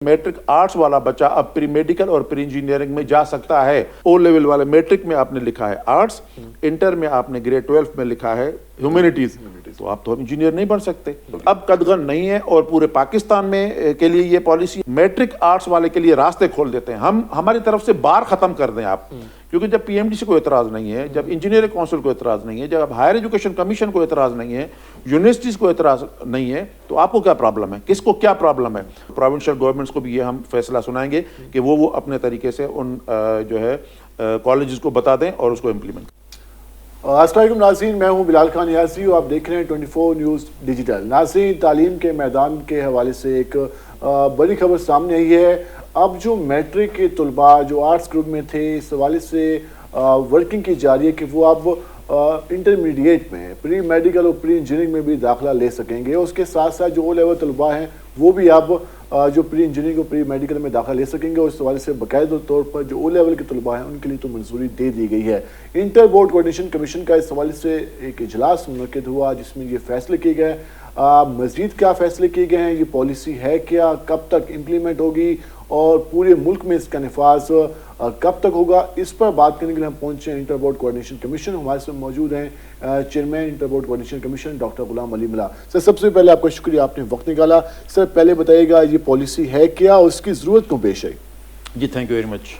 Matric arts والا بچہ اب پری میڈیکل اور پری انجینئرنگ میں جا سکتا ہے. او لیول والے میٹرک میں آپ نے لکھا ہے آرٹس, انٹر میں آپ نے گریڈ 12 میں لکھا ہے ہیومینٹیز, تو آپ تو انجینئر نہیں بن سکتے. اب قدغن نہیں ہے, اور پورے پاکستان میں کے لیے یہ پالیسی میٹرک آرٹس والے کے لیے راستے کھول دیتے ہیں. ہم ہماری طرف سے بار ختم کر دیں آپ, کیونکہ جب پی ایم ڈی سی کو اعتراض نہیں ہے, جب انجینئرنگ کونسل کو اعتراض نہیں ہے, جب ہائر ایجوکیشن کمیشن کو اعتراض نہیں ہے, یونیورسٹیز کو اعتراض نہیں ہے, تو آپ کو کیا پرابلم ہے؟ کس کو کیا پرابلم ہے؟ پروونشل گورنمنٹس کو بھی یہ ہم فیصلہ سنائیں گے کہ وہ اپنے طریقے سے ان جو ہے کالجز کو بتا دیں اور اس کو امپلیمنٹ کریں. السلام علیکم ناظرین, میں ہوں بلال خان یاسی اور آپ دیکھ رہے ہیں 24 نیوز ڈیجیٹل. ناظرین, تعلیم کے میدان کے حوالے سے ایک بڑی خبر سامنے آئی ہے. اب جو میٹرک کے طلباء جو آرٹس گروپ میں تھے, اس حوالے سے ورکنگ کی جا رہی ہے کہ وہ اب انٹرمیڈیٹ میں پری میڈیکل اور پری انجینئرنگ میں بھی داخلہ لے سکیں گے. اس کے ساتھ ساتھ جو او لیول طلباء ہیں وہ بھی اب جو پری انجینئرنگ اور پری میڈیکل میں داخلہ لے سکیں گے. اور اس حوالے سے باقاعدہ طور پر جو او لیول کے طلباء ہیں ان کے لیے تو منظوری دے دی گئی ہے. انٹر بورڈ کوآرڈینیشن کمیشن کا اس حوالے سے ایک اجلاس منعقد ہوا جس میں یہ فیصلے کیے گئے. مزید کیا فیصلے کیے گئے ہیں, یہ پالیسی ہے کیا, کب تک امپلیمنٹ ہوگی اور پورے ملک میں اس کا نفاذ کب تک ہوگا, اس پر بات کرنے کے لیے ہم پہنچے ہیں انٹر بورڈ کوآرڈینیشن کمیشن. ہمارے ساتھ موجود ہیں chairman inter board coordination commission doctor Ghulam Ali ملا. سر, سب سے پہلے آپ کا شکریہ, آپ نے وقت نکالا. سر, پہلے بتائیے گا یہ پالیسی ہے کیا اور اس کی ضرورت کیوں پیش آئی؟ جی, تھینک یو ویری مچ.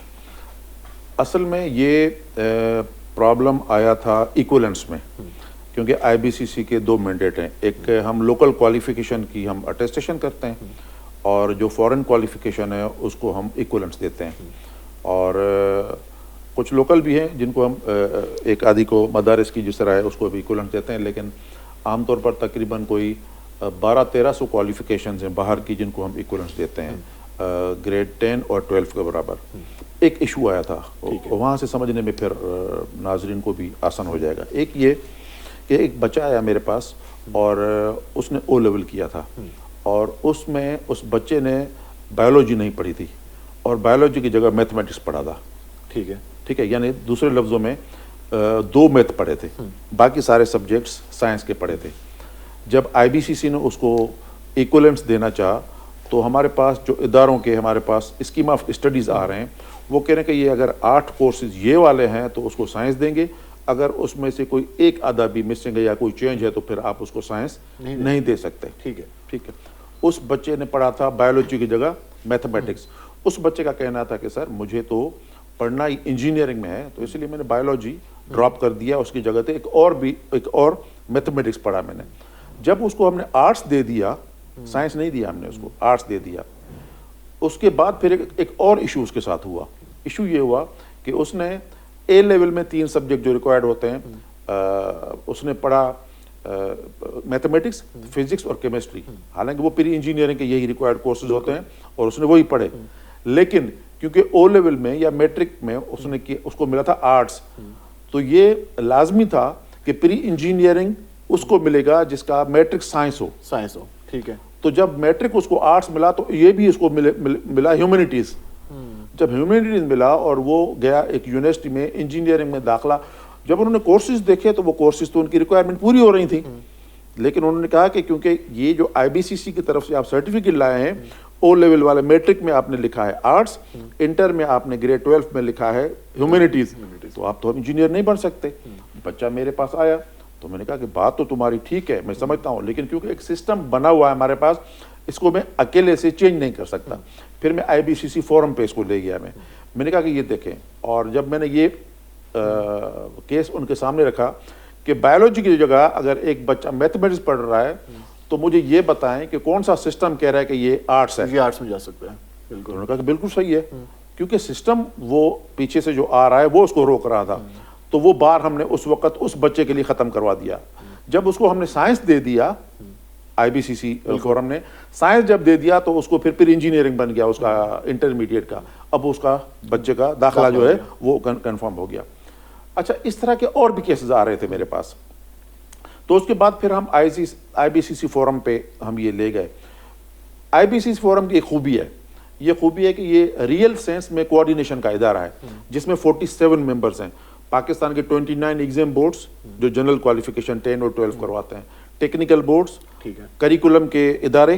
اصل میں یہ پرابلم آیا تھا ایکولنس میں, کیونکہ آئی بی سی سی کے 2 مینڈیٹ ہیں. ایک ہم لوکل کوالیفیکیشن کی ہم اٹیسٹیشن کرتے ہیں, اور جو فورن کوالیفیکیشن ہے اس کو ہم ایکولنس دیتے ہیں. اور کچھ لوکل بھی ہیں جن کو ہم ایک آدھی کو مدارس کی جس طرح ہے اس کو بھی ایکولنس دیتے ہیں, لیکن عام طور پر تقریباً کوئی 1200-1300 کوالیفیکیشنز ہیں باہر کی جن کو ہم ایکولنس دیتے ہیں, گریڈ 10 اور 12 کے برابر. ایک ایشو آیا تھا, وہاں سے سمجھنے میں پھر ناظرین کو بھی آسان ہو جائے گا. ایک یہ کہ ایک بچہ آیا میرے پاس اور اس نے او لیول کیا تھا, اور اس میں اس بچے نے بایولوجی نہیں پڑھی تھی اور بایولوجی کی جگہ میتھمیٹکس پڑھا تھا. ٹھیک ہے, یعنی دوسرے لفظوں میں 2 میتھ پڑھے تھے, باقی سارے سبجیکٹس سائنس کے پڑھے تھے. جب آئی بی سی سی نے اس کو ایکولنس دینا چاہا تو ہمارے پاس جو اداروں کے ہمارے پاس اسکیم آف اسٹڈیز آ رہے ہیں, وہ کہہ رہے ہیں کہ یہ اگر 8 کورسز یہ والے ہیں تو اس کو سائنس دیں گے, اگر اس میں سے کوئی ایک آدھا بھی مسنگ ہے یا کوئی چینج ہے تو پھر آپ اس کو سائنس نہیں دے سکتے. ٹھیک ہے. اس بچے نے پڑھا تھا بایولوجی کی جگہ میتھمیٹکس. اس بچے کا کہنا تھا کہ سر مجھے تو پڑھنا ہی انجینئرنگ میں ہے, تو اس لیے میں نے بایولوجی ڈراپ کر دیا, اس کی جگہ تھے ایک اور میتھمیٹکس پڑھا میں نے. جب اس کو ہم نے آرٹس دے دیا, سائنس نہیں دیا ہم نے اس کو, آرٹس دے دیا, اس کے بعد پھر ایک اور ایشو اس کے ساتھ ہوا. ایشو یہ ہوا کہ اس نے اے لیول میں 3 سبجیکٹ جو ریکوائرڈ ہوتے ہیں اس نے پڑھا میتھمیٹکس, فزکس اور کیمسٹری. حالانکہ وہ پری انجینئرنگ کے یہی ریکوائرڈ کورسز ہوتے ہیں اور اس نے وہی پڑھے, لیکن کیونکہ او لیول میں یا میٹرک میں اس کو ملا تھا آرٹس, تو یہ لازمی تھا کہ پری انجینئرنگ اس کو ملے گا جس کا میٹرک سائنس ہو. ٹھیک ہے. تو جب میٹرک اس کو آرٹس ملا تو یہ بھی اس کو ملا ہیومینٹیز. جب ہیومینٹیز ملا اور وہ گیا ایک یونیورسٹی میں انجینئرنگ میں داخلہ, جب انہوں نے کورسز دیکھے تو وہ کورسز تو ان کی ریکوائرمنٹ پوری ہو رہی تھی, لیکن انہوں نے کہا کہ کیونکہ یہ جو آئی بی سی سی کی طرف سے آپ سرٹیفکیٹ لائے ہیں, او لیول والے میٹرک میں آپ نے لکھا ہے آرٹس, انٹر میں آپ نے گریڈ 12 میں لکھا ہے ہیومینٹیز, تو آپ تو انجینئر نہیں بن سکتے. بچہ میرے پاس آیا تو میں نے کہا کہ بات تو تمہاری ٹھیک ہے, میں سمجھتا ہوں, لیکن کیونکہ ایک سسٹم بنا ہوا ہے ہمارے پاس, اس کو میں اکیلے سے چینج نہیں کر سکتا. پھر میں آئی بی سی سی فورم پہ اس کو لے گیا. میں نے کہا کہ یہ دیکھیں, اور جب میں نے یہ کیس ان کے سامنے رکھا کہ بایولوجی کی جگہ اگر ایک بچہ میتھمیٹکس پڑھ رہا ہے تو مجھے یہ بتائیں کہ کون سا سسٹم کہہ رہا ہے کہ یہ آرٹس ہے, یہ آرٹس میں جا سکتا ہے. انہوں نے کہا کہ بالکل صحیح ہے, کیونکہ سسٹم وہ پیچھے سے جو آ رہا ہے وہ اس کو روک رہا تھا. تو وہ بار ہم نے اس وقت اس بچے کے لیے ختم کروا دیا. جب اس کو ہم نے سائنس دے دیا, آئی بی سی سی فورم نے سائنس جب دے دیا تو اس کو پھر انجینئرنگ بن گیا اس کا انٹرمیڈیٹ کا. اب اس کا بچے کا داخلہ جو ہے وہ کنفرم ہو گیا. اچھا, اس طرح کے اور بھی کیسز آ رہے تھے میرے پاس. تو اس کے بعد پھر ہم آئی بی سی سی فورم پہ ہم یہ لے گئے. آئی بی سی سی فورم کی ایک خوبی ہے, یہ خوبی ہے کہ یہ ریئل سینس میں کوآرڈینیشن کا ادارہ ہے, جس میں 47 ممبرز ہیں. پاکستان کے 29 ایگزام بورڈز جو جنرل کوالیفیکیشن 10 اور 12 کرواتے ہیں, ٹیکنیکل بورڈز, کریکولم کے ادارے,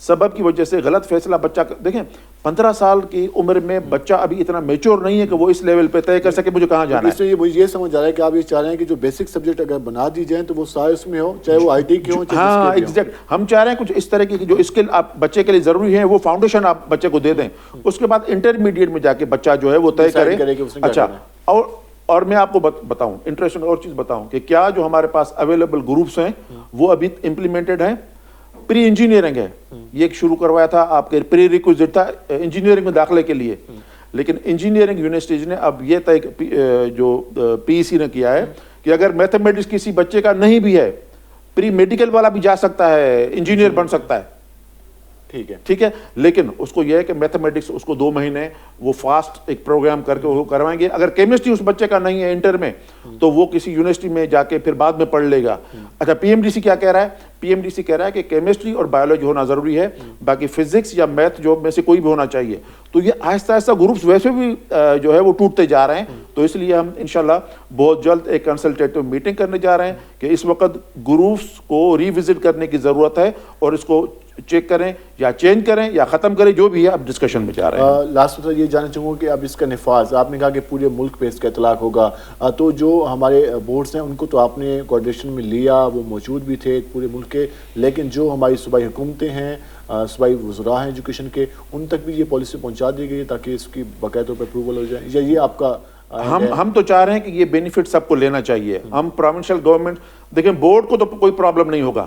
سبب کی وجہ سے غلط فیصلہ بچہ دیکھیں 15 سال کی عمر میں بچہ ابھی اتنا میچور نہیں ہے کہ وہ اس لیول پہ طے کر سکے مجھے کہاں جانا ہے. اس لیے مجھے یہ سمجھ آ رہا ہے کہ آپ یہ چاہ رہے ہیں کہ جو بیسک سبجیکٹ اگر بنا دی جائیں تو وہ سارے اس میں ہو, چاہے وہ آئی ٹی کے ہوں چاہے ہاں ایگزیکٹ. ہم چاہ رہے ہیں کچھ اس طرح کی جو اسکل آپ بچے کے لیے ضروری ہے وہ فاؤنڈیشن آپ بچے کو دے دیں, اس کے بعد انٹرمیڈیٹ میں جا کے بچہ جو ہے وہ طے کرے. اچھا اور میں آپ کو بتاؤں انٹرسٹنگ اور چیز بتاؤں کہ کیا جو ہمارے پاس اویلیبل گروپس ہیں وہ ابھی امپلیمنٹڈ ہیں. پری انجینئرنگ ہے, یہ ایک شروع کروایا تھا آپ کے پری ریکوزٹ تھا انجینئرنگ میں داخلے کے لیے, لیکن انجینئرنگ یونیورسٹیز نے اب یہ طے جو پی ای سی نے کیا ہے کہ اگر میتھمیٹکس کسی بچے کا نہیں بھی ہے پری میڈیکل والا بھی جا سکتا ہے, انجینئر بن سکتا ہے. ٹھیک ہے, لیکن اس کو یہ ہے کہ میتھمیٹکس اس کو 2 مہینے وہ فاسٹ ایک پروگرام کر کے وہ کروائیں گے. اگر کیمسٹری اس بچے کا نہیں ہے انٹر میں تو وہ کسی یونیورسٹی میں جا کے پھر بعد میں پڑھ لے گا. اچھا پی ایم ڈی سی کیا کہہ رہا ہے؟ پی ایم ڈی سی کہہ رہا ہے کہ کیمسٹری اور بایولوجی ہونا ضروری ہے, باقی فزکس یا میتھ جو میں سے کوئی بھی ہونا چاہیے. تو یہ آہستہ آہستہ گروپس ویسے بھی جو ہے وہ ٹوٹتے جا رہے ہیں. تو اس لیے ہم انشاءاللہ بہت جلد ایک کنسلٹیٹو میٹنگ کرنے جا رہے ہیں کہ اس وقت گروپس کو ریوزٹ کرنے کی ضرورت ہے اور اس کو چیک کریں یا چینج کریں یا ختم کریں, جو بھی ہے اب ڈسکشن میں جا رہے ہیں. لاسٹ میں یہ جاننا چاہوں گا کہ اب اس کا نفاذ, آپ نے کہا کہ پورے ملک پہ اس کا اطلاق ہوگا, تو جو ہمارے بورڈز ہیں ان کو تو آپ نے کوارڈینیشن میں لیا, وہ موجود بھی تھے پورے ملک کے, لیکن جو ہماری صوبائی حکومتیں ہیں, صوبائی وزراء ہیں ایجوکیشن کے, ان تک بھی یہ پالیسی پہنچا دی گئی ہے تاکہ اس کی باقاعدہ طور پر اپروول ہو جائے, یا یہ آپ کا ہم تو چاہ رہے ہیں کہ یہ بینیفٹ سب کو لینا چاہیے. ہم پروونشل گورنمنٹ دیکھیں بورڈ کو تو کوئی پرابلم نہیں ہوگا.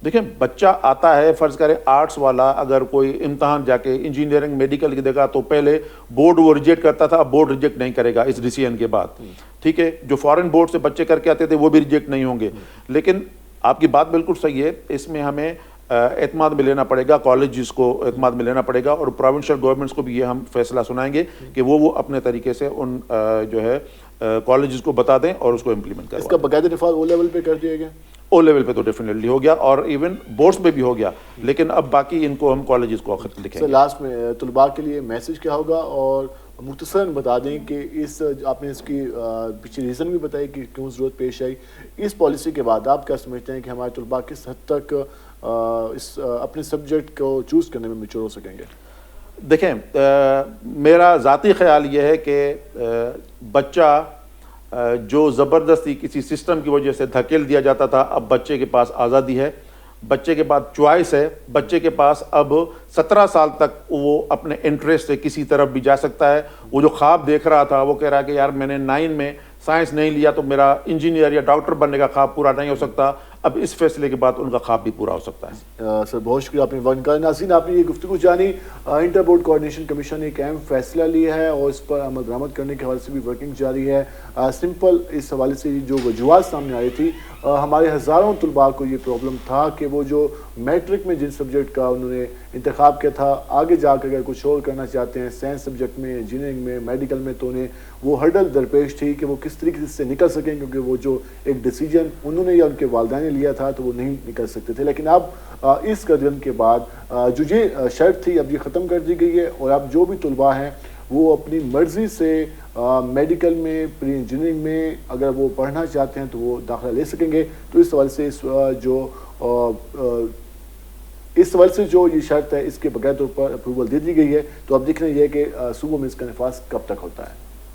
دیکھیں بچہ آتا ہے فرض کریں آرٹس والا, اگر کوئی امتحان جا کے انجینئرنگ میڈیکل کی دیکھا تو پہلے بورڈ وہ ریجیکٹ کرتا تھا, اب بورڈ ریجیکٹ نہیں کرے گا اس ڈیسیژن کے بعد. ٹھیک ہے, جو فارن بورڈ سے بچے کر کے آتے تھے وہ بھی ریجیکٹ نہیں ہوں گے. لیکن آپ کی بات بالکل صحیح ہے, اس میں ہمیں اعتماد میں لینا پڑے گا, کالجز کو اعتماد میں لینا پڑے گا, اور پروونشل گورنمنٹس کو بھی یہ ہم فیصلہ سنائیں گے کہ وہ اپنے طریقے سے ان جو ہے کالجز کو بتا دیں اور اس کو امپلیمنٹ کریں. اس کا باقاعدہ نفاذ او لیول پہ کر دیا گیا؟ او لیول پہ تو ڈیفینیٹلی ہو گیا, اور ایون بورڈز پہ بھی ہو گیا, لیکن اب باقی ان کو ہم کالجز کو خط لکھیں گے. لاسٹ میں طلباء کے لیے میسج کیا ہوگا, اور مختصراً بتا دیں کہ اس آپ نے اس کی پیچھے ریزن بھی بتائی کہ کیوں ضرورت پیش آئی. اس پالیسی کے بعد آپ کیا سمجھتے ہیں کہ ہمارے طلباء کس حد تک اس اپنے سبجیکٹ کو چوز کرنے میں میچور ہو سکیں گے؟ دیکھیں میرا ذاتی خیال یہ ہے کہ بچہ جو زبردستی کسی سسٹم کی وجہ سے دھکیل دیا جاتا تھا, اب بچے کے پاس آزادی ہے, بچے کے پاس چوائس ہے, بچے کے پاس اب 17 سال تک وہ اپنے انٹرسٹ سے کسی طرف بھی جا سکتا ہے. وہ جو خواب دیکھ رہا تھا, وہ کہہ رہا ہے کہ یار میں نے 9 میں سائنس نہیں لیا تو میرا انجینئر یا ڈاکٹر بننے کا خواب پورا نہیں ہو سکتا, اب اس فیصلے کے بعد ان کا خواب بھی پورا ہو سکتا ہے. سر بہت شکریہ آپ نے وقت نکالا. ناظرین آپ نے یہ گفتگو جانی, انٹر بورڈ کوآرڈینیشن کمیشن نے ایک اہم فیصلہ لیا ہے اور اس پر عمل درآمد کرنے کے حوالے سے بھی ورکنگ جاری ہے. سمپل اس حوالے سے جو وجوہات سامنے آئی تھی, ہمارے ہزاروں طلباء کو یہ پرابلم تھا کہ وہ جو میٹرک میں جن سبجیکٹ کا انہوں نے انتخاب کیا تھا, آگے جا کر اگر کچھ اور کرنا چاہتے ہیں سائنس سبجیکٹ میں, انجینئرنگ میں, میڈیکل میں, تو انہیں وہ ہرڈل درپیش تھی کہ وہ کس طریقے سے نکل سکیں, کیونکہ وہ جو ایک ڈیسیجن انہوں نے یا ان کے والدین نے لیا تھا تو وہ نہیں نکل سکتے تھے. لیکن اب اس قدم کے بعد جو یہ شرط تھی اب یہ ختم کر دی گئی ہے, اور اب جو بھی طلباء ہیں وہ اپنی مرضی سے میڈیکل میں, پری انجینئرنگ میں اگر وہ پڑھنا چاہتے ہیں تو وہ داخلہ لے سکیں گے. تو اس حوالے سے جو یہ شرط ہے اس کے بغیر طور پر اپروول دے دی گئی ہے. تو اب دیکھ رہے ہیں یہ کہ صوبوں میں اس کا نفاذ کب تک ہوتا ہے.